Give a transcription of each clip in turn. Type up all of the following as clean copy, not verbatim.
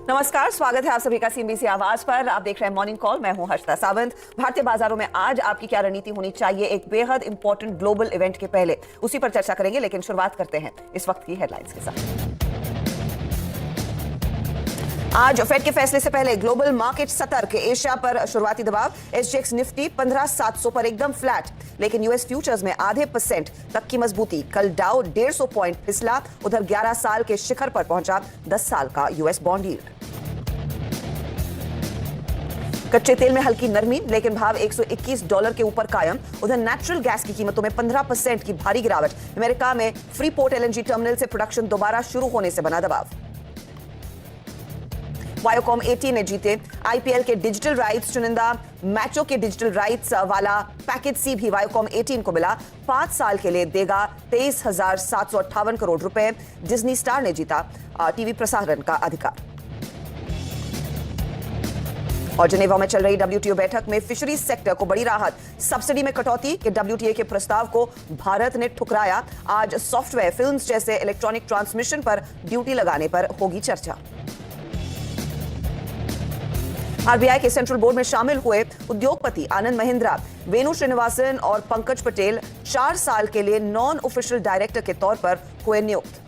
नमस्कार, स्वागत है आप सभी का सीएनबीसी आवाज पर। आप देख रहे हैं मॉर्निंग कॉल। मैं हूं हर्षिता सावंत। भारतीय बाजारों में आज आपकी क्या रणनीति होनी चाहिए, एक बेहद इंपॉर्टेंट ग्लोबल इवेंट के पहले, उसी पर चर्चा करेंगे। लेकिन शुरुआत करते हैं इस वक्त की हेडलाइंस के साथ। आज फेड के फैसले से पहले ग्लोबल मार्केट सतर्क, एशिया पर शुरुआती दबाव। एसजीएक्स निफ्टी 15,700 पर एकदम फ्लैट, लेकिन यूएस फ्यूचर्स में आधे % तक की मजबूती। कल डाउ 150 पॉइंट फिसला, उधर 11 साल के शिखर पर पहुंचा 10 साल का यूएस बॉन्ड यील्ड। कच्चे तेल में हल्की नरमी, लेकिन भाव $121 के ऊपर कायम। उधर नेचुरल गैस की कीमतों में 15% की भारी गिरावट। अमेरिका में फ्रीपोर्ट एलएनजी टर्मिनल से प्रोडक्शन दोबारा शुरू होने से बना दबाव। वायोकॉम 18 ने जीते आईपीएल के डिजिटल राइट्स। चुनिंदा मैचों के डिजिटल राइट्स वाला पैकेज सी भी वायोकॉम 18 को मिला। 5 साल के लिए देगा 23,758 करोड़ रुपए। डिज्नी स्टार ने जीता टीवी प्रसारण का अधिकार। और जेनेवा में चल रही डब्ल्यूटीओ बैठक में फिशरीज सेक्टर को बड़ी राहत। सब्सिडी में कटौती के डब्ल्यूटीओ के प्रस्ताव को भारत ने ठुकराया। आज सॉफ्टवेयर, फिल्म्स जैसे इलेक्ट्रॉनिक ट्रांसमिशन पर ड्यूटी लगाने पर होगी चर्चा। आरबीआई के सेंट्रल बोर्ड में शामिल हुए उद्योगपति आनंद महिंद्रा, वेणु श्रीनिवासन और पंकज पटेल 4 साल के लिए नॉन ऑफिशियल डायरेक्टर के तौर पर हुए नियुक्त।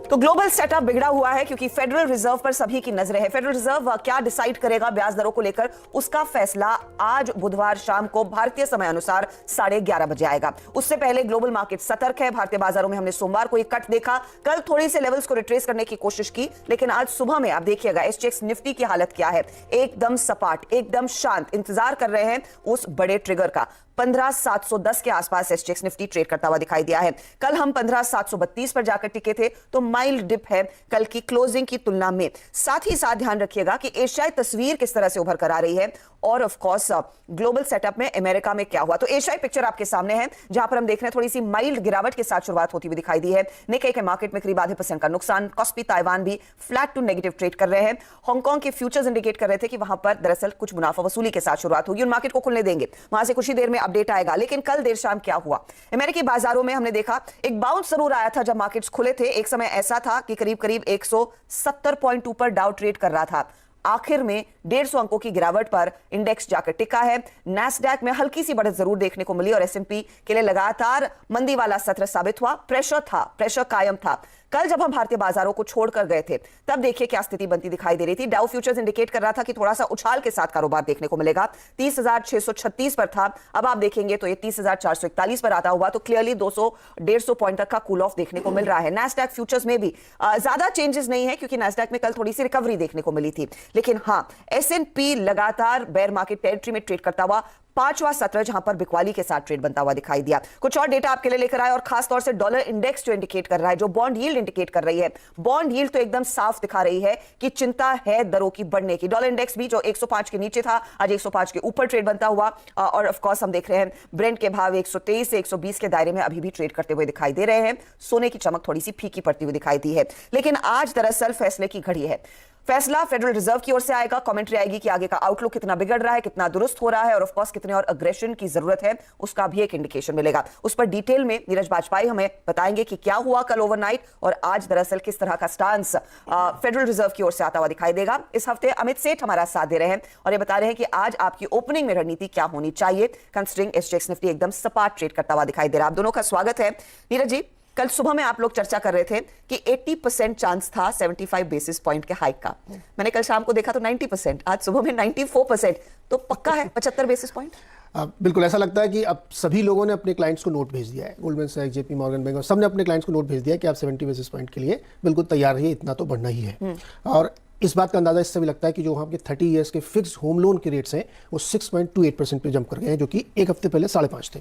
तो ग्लोबल सेटअप बिगड़ा हुआ है क्योंकि फेडरल रिजर्व पर सभी की नजरें हैं। फेडरल रिजर्व क्या डिसाइड करेगा ब्याज दरों को लेकर, उसका फैसला आज बुधवार शाम को भारतीय समय अनुसार 11:30 बजे आएगा। उससे पहले ग्लोबल मार्केट सतर्क है। भारतीय बाजारों में हमने सोमवार को एक कट देखा, कल थोड़ी से लेवल्स को रिट्रेस करने की कोशिश की, लेकिन आज सुबह में आप देखिएगा एसजीएक्स निफ्टी की हालत क्या है। एकदम सपाट, एकदम शांत, इंतजार कर रहे हैं उस बड़े ट्रिगर का। 15,710 के आसपास एसजीएक्स निफ्टी ट्रेड करता हुआ दिखाई दिया है। कल हम 15,732 पर जाकर टिके थे, तो माइल्ड डिप है कल की क्लोजिंग की तुलना में। साथ ही साथ ध्यान रखिएगा कि एशियाई तस्वीर किस तरह से उभर कर आ रही है और ऑफ कोर्स ग्लोबल सेटअप में अमेरिका में क्या हुआ। तो एशियाई पिक्चर आपके सामने है, जहां पर हम देख रहे हैं थोड़ी सी माइल्ड गिरावट के साथ शुरुआत होती हुई दिखाई दी है। निक्केई के मार्केट में करीब आधे % का नुकसान। कॉस्पी ताइवान भी फ्लैट टू नेगेटिव ट्रेड कर रहे हैं। हांगकांग के फ्यूचर्स इंडिकेट कर रहे थे कि वहां पर दरअसल कुछ मुनाफा वसूली के साथ शुरुआत होगी। उन मार्केट को खुलने देंगे, वहां से कुछ ही देर में अपडेट आएगा। लेकिन कल देर शाम क्या हुआ अमेरिकी बाजारों में, हमने देखा एक बाउंस जरूर आया था जब मार्केट्स खुले थे। एक समय ऐसा था कि करीब 170 पॉइंट ऊपर डाउ ट्रेड कर रहा था। आखिर में 150 अंकों की गिरावट पर इंडेक्स जाकर टिका है। नैस्डैक में हल्की सी बढ़त जरूर देखने को मिली और एसएनपी के लिए लगातार मंदी वाला सत्र साबित हुआ। प्रेशर कायम था। कल जब हम भारतीय बाजारों को छोड़कर गए थे, तब देखिए क्या स्थिति बनती दिखाई दे रही थी। डाउ फ्यूचर्स इंडिकेट कर रहा था कि थोड़ा सा उछाल के साथ कारोबार देखने को मिलेगा। 30,636 पर था, अब आप देखेंगे तो ये 30,441 पर आता हुआ। तो क्लियरली 200-150 पॉइंट तक का कूल ऑफ देखने को मिल रहा है। नैस्डैक फ्यूचर्स में भी ज्यादा चेंजेस नहीं है, क्योंकि नैस्डैक में कल थोड़ी सी रिकवरी देखने को मिली थी। लेकिन हाँ, एसएनपी लगातार बेयर मार्केट टेरिटरी में ट्रेड करता हुआ 5वां सत्र जहां पर बिकवाली के साथ ट्रेड बनता हुआ दिखाई दिया। कुछ और डेटा आपके लिए लेकर आए, और खास तौर से डॉलर इंडेक्स जो इंडिकेट कर रहा है, जो बॉन्ड यील्ड इंडिकेट कर रही है। बॉन्ड यील्ड तो एकदम साफ दिखा रही है कि चिंता है दरों की बढ़ने की। डॉलर इंडेक्स भी जो 105 के नीचे था, आज 105 के ऊपर ट्रेड बनता हुआ। और ऑफ कोर्स हम देख रहे हैं ब्रेंट के भाव 123 से 120 के दायरे में अभी भी ट्रेड करते हुए दिखाई दे रहे हैं। सोने की चमक थोड़ी सी फीकी पड़ती हुई दिखाई दी है। लेकिन आज दरअसल फैसले की घड़ी है। फैसला फेडरल रिजर्व की ओर से आएगा। कमेंट्री आएगी कि आगे का आउटलुक कितना बिगड़ रहा है, कितना दुरुस्त हो रहा है, और ऑफ कोर्स कितने और अग्रेशन की जरूरत है, उसका भी एक इंडिकेशन मिलेगा। उस पर डिटेल में नीरज बाजपेयी हमें बताएंगे कि क्या हुआ कल ओवरनाइट और आज दरअसल किस तरह का स्टांस फेडरल रिजर्व की ओर से आता हुआ दिखाई देगा। इस हफ्ते अमित सेठ हमारा साथ दे रहे हैं और ये बता रहे हैं कि आज आपकी ओपनिंग में रणनीति क्या होनी चाहिए, कंसिडरिंग एसजीएक्स निफ्टी एकदम सपाट ट्रेड करता हुआ दिखाई दे रहा है। आप दोनों का स्वागत है। नीरज जी, कल सुबह में आप लोग चर्चा कर रहे थे कि 80% चांस था 75 बेसिस पॉइंट के हाइक का। मैंने कल शाम को देखा तो 90%, आज सुबह में 94%। तो पक्का है 75 बेसिस पॉइंट? बिल्कुल ऐसा लगता है कि अब सभी लोगों ने अपने क्लाइंट्स को नोट भेज दिया है। गोल्डमैन सैक्स, जेपी मॉर्गन, बैंक, सब ने अपने क्लाइंट्स को नोट भेज दिया है कि आप 70 बेसिस पॉइंट के लिए बिल्कुल तैयार रहिए, इतना तो बढ़ना ही है। और इस बात का अंदाजा इससे भी लगता है कि जो वहाँ के 30 ईयर्स के फिक्स होम लोन के रेट्स हैं वो 6.28% पे जंप कर गए हैं, जो कि एक हफ्ते पहले 5.5 थे।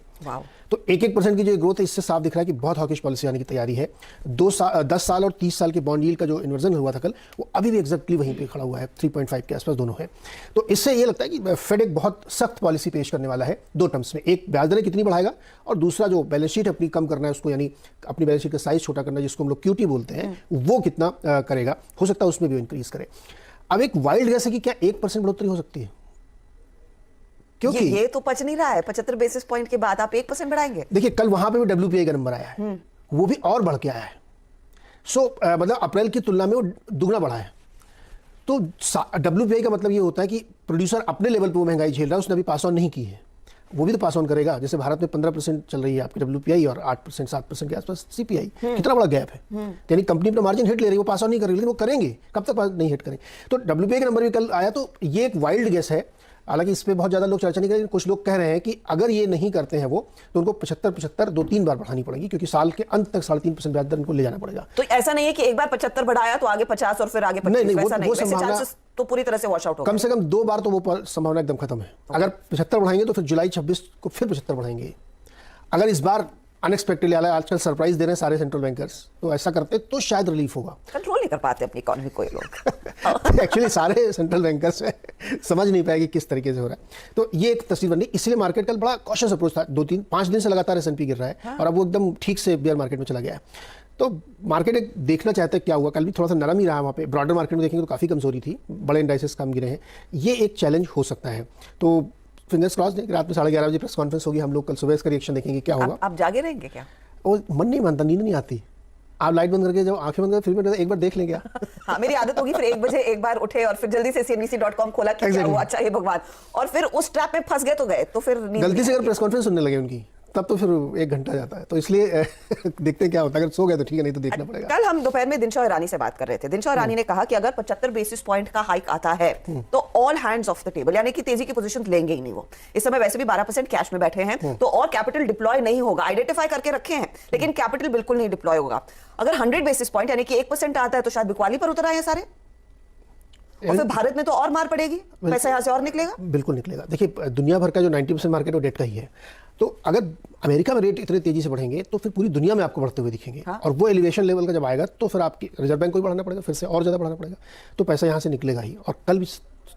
तो 1% की जो ग्रोथ है, इससे साफ दिख रहा है कि बहुत हॉकिश पॉलिसी आने की तैयारी है। 10 साल और 30 साल के बॉन्ड यील्ड का जो इन्वर्जन हुआ था कल, वो अभी भी एग्जैक्टली वहीं पे खड़ा हुआ है, 3.5 के आसपास दोनों है। तो इससे ये लगता है कि फेड एक बहुत सख्त पॉलिसी पेश करने वाला है 2 टर्म्स में। एक, ब्याज दरें कितनी बढ़ाएगा, और दूसरा जो बैलेंस शीट अपनी कम करना है उसको, यानी अपनी बैलेंस शीट का साइज छोटा करना है, जिसको हम लोग क्यूटी बोलते हैं, वो कितना करेगा। हो सकता है उसमें भी इंक्रीज करे। अब एक वाइल्ड गैस है कि क्या 1% बढ़ोतरी हो सकती है, क्योंकि ये तो पच नहीं रहा है। 75 बेसिस पॉइंट के बाद आप 1% बढ़ाएंगे। देखिए, कल वहां पे भी डब्ल्यूपीआई का नंबर आया है, वो भी और बढ़ के आया है। मतलब अप्रैल की तुलना में वो दुगना बढ़ा है। तो WPI का मतलब ये होता है कि प्रोड्यूसर अपने लेवल पे वो महंगाई झेल रहा है, उसने अभी पास ऑन नहीं की है, वो भी तो पास ऑन करेगा। जैसे भारत में 15% चल रही है आपकी WPI और 8% 7% के आसपास CPI, कितना बड़ा गैप है। यानी कंपनी अपना मार्जिन हिट ले रही है, वो पास ऑन नहीं कर रही, लेकिन वो करेंगे, कब तक नहीं हिट करेंगे। तो WPI का नंबर भी कल आया, तो ये एक वाइल्ड गेस है। हालांकि इस पर बहुत ज़्यादा लोग चर्चा नहीं करेंगे। कुछ लोग कह रहे हैं कि अगर ये नहीं करते हैं वो, तो उनको 75 2-3 बार बढ़ानी पड़ेगी, क्योंकि साल के अंत तक 3.5% ब्याज दर इनको ले जाना पड़ेगा। तो ऐसा नहीं है कि एक बार 75 बढ़ाया तो आगे 50 और फिर आगे 25, नहीं, वैसा नहीं, वो वैसे संभावना चांसेस तो पूरी तरह से वॉश आउट हो कम से कम 2 बार तो वो संभावना एकदम खत्म है। अगर 75 बढ़ाएंगे तो फिर जुलाई 26 को फिर 75 बढ़ाएंगे। अगर इस बार अनएक्सपेक्टेडली, आजकल सरप्राइज दे रहे हैं सारे सेंट्रल बैंकर्स, तो ऐसा करते तो शायद रिलीफ होगा। कंट्रोल नहीं कर पाते अपनी इकोनॉमी को ये लोग। एक्चुअली सारे सेंट्रल बैंकर्स समझ नहीं पाएगी किस तरीके से हो रहा है। तो ये एक तस्वीर बनी, इसलिए मार्केट कल बड़ा कॉशियस अप्रोच था। 2-3-5 दिन से लगातार S&P गिर रहा है, और अब वो एकदम ठीक से बेयर मार्केट में चला गया है। तो मार्केट एक देखना चाहता है क्या हुआ। कल भी थोड़ा सा नरम ही रहा वहाँ पे। ब्रॉडर मार्केट में देखेंगे तो काफ़ी कमजोरी थी, बड़े इंडाइसेस कम गिरे हैं। ये एक चैलेंज हो सकता है। तो फिंगर्स क्रॉस, रात में 11:30 बजे प्रेस कॉन्फ्रेंस होगी, हम लोग कल सुबह इसका रिएक्शन देखेंगे क्या होगा। आप जागे रहेंगे क्या? वो मन नहीं मानता, नींद नहीं आती। आप लाइट बंद करके जब आंखें बंद करके फिर एक बार देख लेंगे। हाँ, मेरी आदत होगी फिर 1 बजे एक बार उठे और फिर जल्दी से CNBC.com खोला कि क्या हुआ, अच्छा हे भगवान, और फिर उस ट्रैप में फंस गए तो गए, तो फिर गलती से अगर प्रेस कॉन्फ्रेंस सुनने लगे उनकी, तब तो फिर 1 घंटा जाता है। तो इसलिए देखते हैं क्या होता है। अगर सो गए तो ठीक है, नहीं तो देखना पड़ेगा। कल हम दोपहर में दिनशॉ ईरानी से बात कर रहे थे। दिनशॉ ईरानी ने कहा कि अगर 75 बेसिस पॉइंट का हाइक आता है तो all hands of the table, यानी कि तेजी की पोजीशन लेंगे ही नहीं वो। इस समय वैसे भी 12% कैश में बैठे हैं, तो और कैपिटल डिप्लॉय नहीं होगा। आइडेंटिफाई करके रखे हैं, लेकिन कैपिटल बिल्कुल नहीं डिप्लॉय होगा। अगर 100 बेसिस पॉइंट यानी कि 1% आता है तो शायद बिकवाली पर उतर आए हैं सारे, और फिर भारत में तो और मार पड़ेगी, पैसा यहां से और निकलेगा। बिल्कुल निकलेगा। देखिए, दुनिया भर का जो 90% मार्केट वो डेट का ही है। तो अगर अमेरिका में रेट इतने तेजी से बढ़ेंगे तो फिर पूरी दुनिया में आपको बढ़ते हुए दिखेंगे। हाँ। और वो एलिवेशन लेवल का जब आएगा तो फिर आपकी रिजर्व बैंक को भी बढ़ाना पड़ेगा, फिर से और ज्यादा बढ़ाना पड़ेगा, तो पैसा यहाँ से निकलेगा ही। और कल भी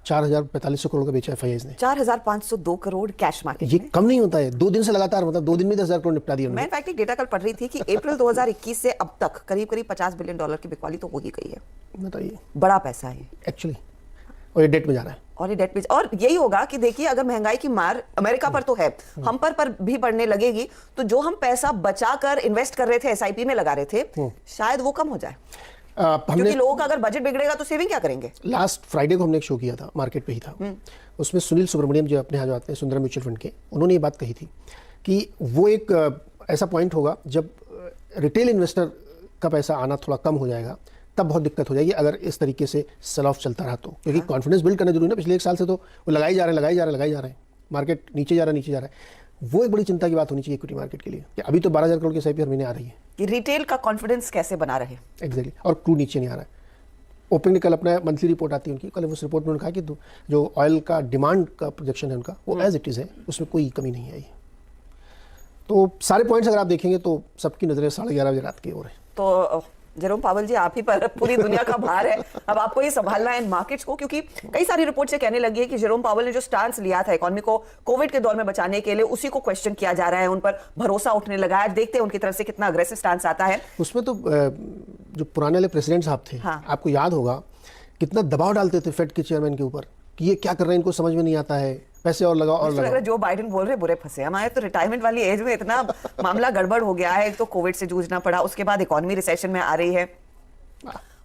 4,445 करोड़ का बेचा FIIs ने। 4,502 करोड़ कैश मार्केट। ये कम नहीं होता है, 2 दिन से लगातार, मतलब 2 दिन में 10,000 करोड़ निपटा दिया। मैं इनफैक्ट एक डेटा कल पढ़ रही थी कि अप्रैल 2021 से अब तक करीब करीब $50 बिलियन की बिकवाली तो हो ही गई है। बताइए, बड़ा पैसा है एक्चुअली, और ये डेट में जा रहा है। और ये डेट पे, और यही होगा कि देखिए अगर महंगाई की मार अमेरिका पर तो है, हम पर भी पड़ने लगेगी, तो जो हम पैसा बचाकर इन्वेस्ट कर रहे थे, SIP में लगा रहे थे, शायद वो कम हो जाए। क्योंकि लोगों का अगर बजट बिगड़ेगा तो सेविंग क्या करेंगे। लास्ट फ्राइडे को हमने एक शो किया था, मार्केट पे ही था। उसमें सुनील सुब्रमण्यम जो अपने यहाँ जो आते हैं सुंदरम म्यूचुअल फंड के, उन्होंने ये बात कही थी कि वो एक ऐसा पॉइंट होगा जब रिटेल इन्वेस्टर का पैसा आना थोड़ा कम हो जाएगा, तब बहुत दिक्कत हो जाएगी अगर इस तरीके से सेल ऑफ चलता रहा तो। क्योंकि कॉन्फिडेंस बिल्ड करना जरूरी है ना। पिछले 1 साल से तो वो लगाई जा रहे हैं, मार्केट नीचे जा रहा है। वो एक बड़ी चिंता की बात होनी चाहिए इक्विटी मार्केट के लिए कि अभी तो 12,000 करोड़ की SIP हर महीने आ रही है कि रिटेल का कॉन्फिडेंस कैसे बना रहे। एग्जैक्टली। और क्रूड नीचे नहीं आ रहा है। ओपेक ने कल अपना मंथली रिपोर्ट आती है उनकी, कल उस रिपोर्ट में उन्होंने कहा कि जो ऑयल का डिमांड का प्रोजेक्शन है उनका, वो एज इट इज़ है, उसमें कोई कमी नहीं आई। तो सारे पॉइंट्स अगर आप देखेंगे तो सबकी नजरें 11:30 बजे रात की ओर है। तो जेरोम पावेल जी, आप ही पर पूरी दुनिया का भार है, अब आपको ये संभालना है इन मार्केट्स को, क्योंकि कई सारी रिपोर्ट से कहने लगी है कि जेरोम पावेल ने जो स्टांस लिया था इकोनॉमी को कोविड के दौर में बचाने के लिए, उसी को क्वेश्चन किया जा रहा है, उन पर भरोसा उठने लगा है। देखते हैं उनकी तरफ से कितना अग्रेसिव स्टांस आता है। उसमें तो जो पुराने वाले प्रेसिडेंट साहब थे, हाँ। आपको याद होगा कितना दबाव डालते थे फेड के चेयरमैन के ऊपर कि ये क्या कर रहे हैं, इनको समझ में नहीं आता है, पैसे और लगाओ और लगाओ। लग रहा है जो बाइडेन बोल रहे बुरे फंसे, हमारे तो रिटायरमेंट वाली एज में इतना मामला गड़बड़ हो गया है। तो कोविड से जूझना पड़ा, उसके बाद इकोनॉमी रिसेशन में आ रही है,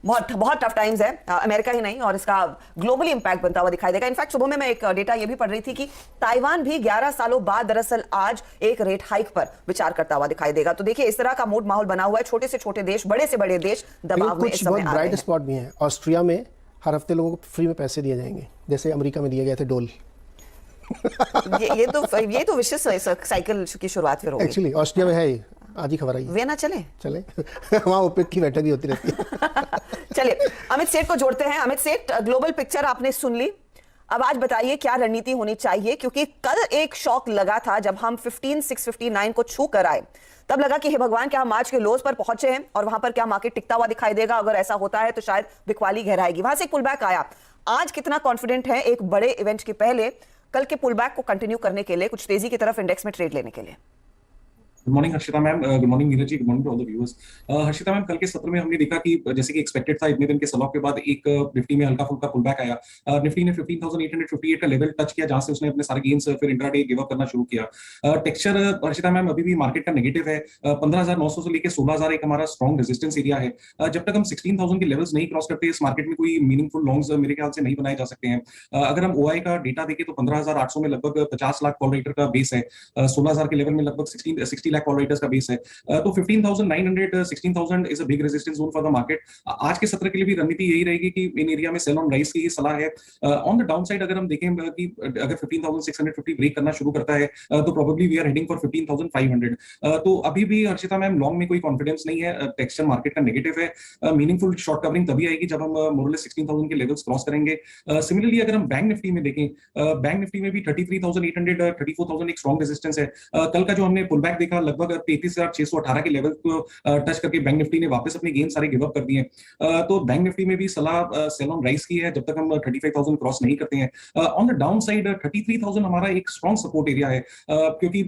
बहुत टफ टाइम्स है। अमेरिका ही नहीं, और इसका ग्लोबली इंपैक्ट बनता हुआ दिखाई देगा। इनफैक्ट सुबह में मैं एक डेटा ये भी पढ़ रही थी कि ताइवान भी 11 सालों बाद दरअसल आज एक रेट हाइक पर विचार करता हुआ दिखाई देगा। तो देखिए इस तरह का मूड माहौल बना हुआ है, छोटे से छोटे देश, बड़े से बड़े देश दबाव में इस समय आ रहे हैं। ब्राइट स्पॉट भी है। ऑस्ट्रिया में हर हफ्ते लोगों को फ्री में पैसे दिए जाएंगे, जैसे अमेरिका में दिए गए थे डोल। ये तो विशेष साइकिल की शुरुआत फिर होगी। एक्चुअली ऑस्ट्रिया में है, आज ही खबर आई। वे ना चले वहाँ ओपेक की बैठक भी होती रहती है। चलिए अमित सेठ को जोड़ते हैं। अमित सेठ, ग्लोबल पिक्चर आपने सुन ली, अब आज बताइए क्या रणनीति होनी चाहिए, क्योंकि कल एक शॉक लगा था जब हम 15,659 को छू कर आए, तब लगा कि हे भगवान क्या हम मार्च के लोज पर पहुंचे हैं और वहां पर क्या मार्केट टिकता हुआ दिखाई देगा। अगर ऐसा होता है तो शायद बिकवाली गहराएगी। वहां से एक पुलबैक आया। आज कितना कॉन्फिडेंट है एक बड़े इवेंट के पहले कल के पुलबैक को कंटिन्यू करने के लिए, कुछ तेजी की तरफ इंडेक्स में ट्रेड लेने के लिए? Good morning Harshita ma'am, good morning Neeraj ji, good morning to all the viewers. Harshita ma'am, कल के सत्र में हमने देखा कि जैसे कि एक्सपेक्टेड था, इतने दिन के सलॉक के बाद एक निफ्टी में हल्का फुल्का पुल बैक आया। निफ्टी ने 15,858 का लेवल टच किया, जहां से उसने अपने सारे गेन्स फिर इंट्राडे गिव अप करना शुरू किया। टेक्सचर हर्षिता मैम अभी भी मार्केट का नेगेटिव है। 15,900 से लेकर 16,000 एक हमारा स्ट्रॉन्ग रेजिस्टेंस एरिया है। जब तक हम 16,000 के लेवल्स नहीं क्रॉस करते, इस मार्केट में कोई मीनिंगफुल लॉन्ग्स मेरे ख्याल से नहीं बनाए जा सकते हैं। अगर हम ओआई का डेटा देखें तो 15,800 में लगभग 50 लाख कॉल राइटर का बेस है। 16,000 के लेवल में लगभग 60 लाख कॉल राइटर्स का बेस है। तो 15,900 16,000 is a big resistance zone for the market. आज के सत्र के लिए भी रणनीति यही रहेगी कि इन एरिया में सेल ऑन राइज की ही सलाह है। ऑन द डाउन साइड अगर हम देखें कि अगर 15,650 ब्रेक करना शुरू करता है तो probably we are heading for 15,500। तो अभी भी हर्षिता मैम लॉन्ग में कोई कॉन्फिडेंस नहीं है। टेक्सचर मार्केट का नेगेटिव है। मीनिंगफुल शॉर्ट कवरिंग तभी आएगी जब हम मोरलेस 16,000 के लेवल्स क्रॉस करेंगे। सिमिलरली अगर हम बैंक निफ्टी में देखें, बैंक निफ्टी में भी 33,800 34,000 एक स्ट्रॉन्ग रेजिस्टेंस है। कल का जो हमने पुल बैक देखा लगभग 33,618 के लेवल को टच करके बैंक निफ्टी ने वापस अपने गेन सारे गिव अप कर दिए। तो बैंक निफ्टी में भी सलाह सेल ऑन राइज की है जब तक हम 35,000 क्रॉस नहीं करते हैं। ऑन द डाउन साइड 33,000 हमारा एक स्ट्रॉन्ग सपोर्ट एरिया है, क्योंकि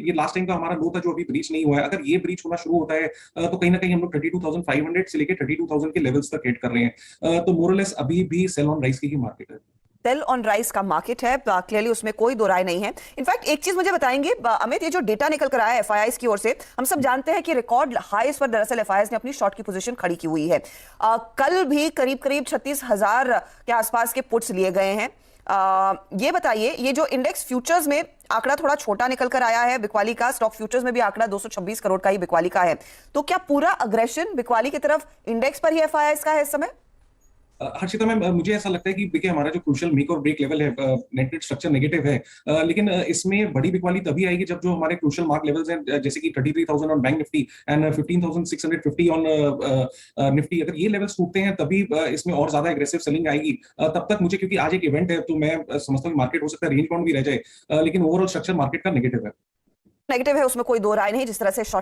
ये लास्ट टाइम का हमारा लो था जो अभी ब्रीच नहीं हुआ है। अगर ये ब्रीच होना शुरू होता है तो कहीं ना कहीं हम लोग 32,500 से लेकर 32,000 के लेवल्स तक हिट कर रहे हैं। तो मोरलेस अभी भी सेल ऑन राइज की ही मार्केट है। सेल ऑन राइज का मार्केट है, क्लियरली उसमें कोई दो राय नहीं है। इनफैक्ट एक चीज मुझे बताएंगे अमित, ये जो डेटा निकल कर आया है एफआईआईज की ओर से, हम सब जानते हैं कि रिकॉर्ड हाईस पर दरअसल एफआईआईज ने अपनी शॉर्ट की पोजीशन खड़ी की हुई है। कल भी करीब करीब 36,000 के आसपास के पुट्स लिए गए हैं। ये बताइए, ये जो इंडेक्स फ्यूचर्स में आंकड़ा थोड़ा छोटा निकल कर आया है बिकवाली का, स्टॉक फ्यूचर्स में भी आंकड़ा 226 करोड़ का ही बिकवाली का है, तो क्या पूरा अग्रेशन बिकवाली की तरफ इंडेक्स पर ही एफआईआईज का है इस समय? हर्षिता मैम, मुझे ऐसा लगता है कि देखिए हमारा जो क्रूशियल मेक और ब्रेक लेवल है, नेट रेट स्ट्रक्चर नेगेटिव है, लेकिन इसमें बड़ी बिकवाली तभी आएगी जब जो हमारे क्रूशियल मार्क लेवल्स हैं, जैसे कि 33,000 on bank Nifty and 15,650 on Nifty, अगर ये लेवल्स टूटते हैं तभी इसमें और ज्यादा एग्रेसिव सेलिंग आएगी। तब तक मुझे, क्योंकि आज एक इवेंट है, तो मैं समझता हूँ कि मार्केट हो सकता है रेंज बाउंड भी रह जाए, लेकिन ओवरऑल स्ट्रक्चर मार्केट का नेगेटिव है। नेगेटिव है, उसमें कोई दो राय नहीं। जिस तरह से